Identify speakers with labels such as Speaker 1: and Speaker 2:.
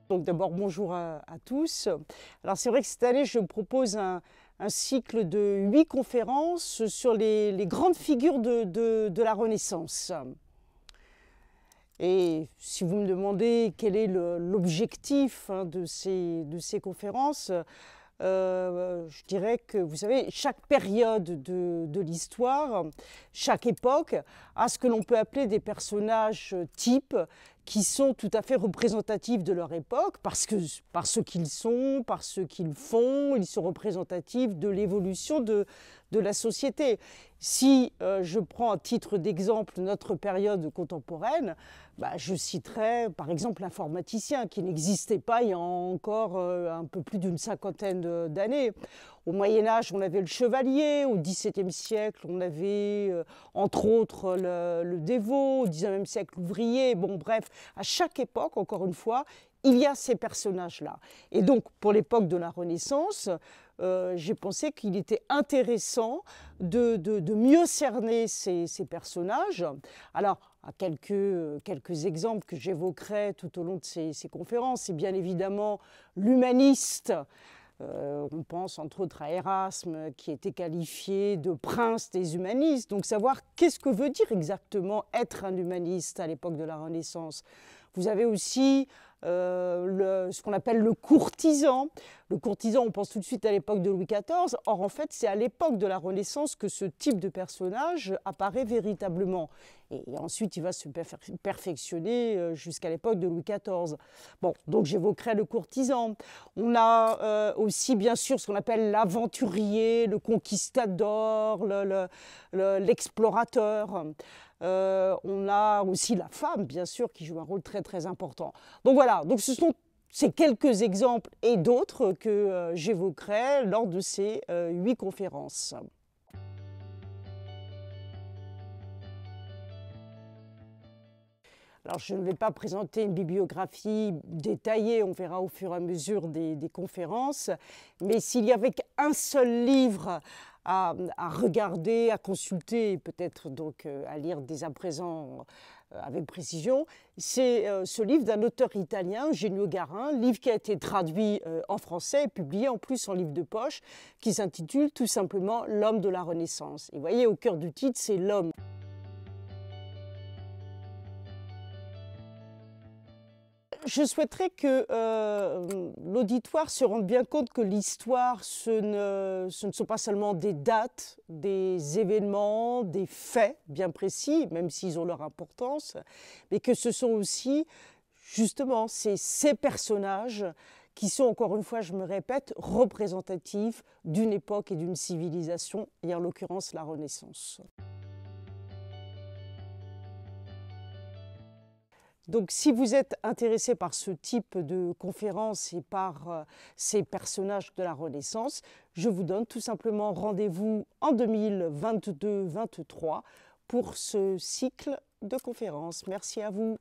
Speaker 1: Donc d'abord, bonjour à tous. Alors c'est vrai que cette année, je propose un cycle de 8 conférences sur les grandes figures de la Renaissance. Et si vous me demandez quel est l'objectif de ces conférences, je dirais que, vous savez, chaque période de l'histoire, chaque époque, a ce que l'on peut appeler des personnages types qui sont tout à fait représentatifs de leur époque, par ce qu'ils sont, par ce qu'ils font, ils sont représentatifs de l'évolution de la société. Si je prends à titre d'exemple notre période contemporaine, je citerai par exemple l'informaticien qui n'existait pas il y a encore un peu plus d'une cinquantaine d'années. Au Moyen-Âge, on avait le chevalier, au XVIIe siècle, on avait entre autres le dévot, au XIXe siècle l'ouvrier. Bon, bref, à chaque époque, encore une fois, il y a ces personnages-là. Et donc, pour l'époque de la Renaissance, j'ai pensé qu'il était intéressant de mieux cerner ces personnages. Alors, à quelques exemples que j'évoquerai tout au long de ces conférences, c'est bien évidemment l'humaniste. On pense entre autres à Erasme, qui était qualifié de prince des humanistes. Donc savoir qu'est-ce que veut dire exactement être un humaniste à l'époque de la Renaissance. Vous avez aussi ce qu'on appelle le courtisan. Le courtisan, on pense tout de suite à l'époque de Louis XIV. Or, en fait, c'est à l'époque de la Renaissance que ce type de personnage apparaît véritablement. Et ensuite, il va se perfectionner jusqu'à l'époque de Louis XIV. Bon, donc j'évoquerai le courtisan. On a aussi, bien sûr, ce qu'on appelle l'aventurier, le conquistador, l'explorateur. On a aussi la femme, bien sûr, qui joue un rôle très très important. Donc voilà, donc ce sont ces quelques exemples et d'autres que j'évoquerai lors de ces 8 conférences. Alors, je ne vais pas présenter une bibliographie détaillée, on verra au fur et à mesure des conférences, mais s'il y avait qu'un seul livre à regarder, à consulter, et peut-être donc à lire dès à présent avec précision, c'est ce livre d'un auteur italien, Eugenio Garin, livre qui a été traduit en français et publié en plus en livre de poche, qui s'intitule tout simplement « L'homme de la Renaissance ». Et vous voyez, au cœur du titre, c'est l'homme. Je souhaiterais que l'auditoire se rende bien compte que l'histoire, ce ne sont pas seulement des dates, des événements, des faits bien précis, même s'ils ont leur importance, mais que ce sont aussi, justement, ces personnages qui sont, encore une fois, je me répète, représentatifs d'une époque et d'une civilisation, et en l'occurrence la Renaissance. Donc si vous êtes intéressé par ce type de conférence et par ces personnages de la Renaissance, je vous donne tout simplement rendez-vous en 2022-23 pour ce cycle de conférences. Merci à vous.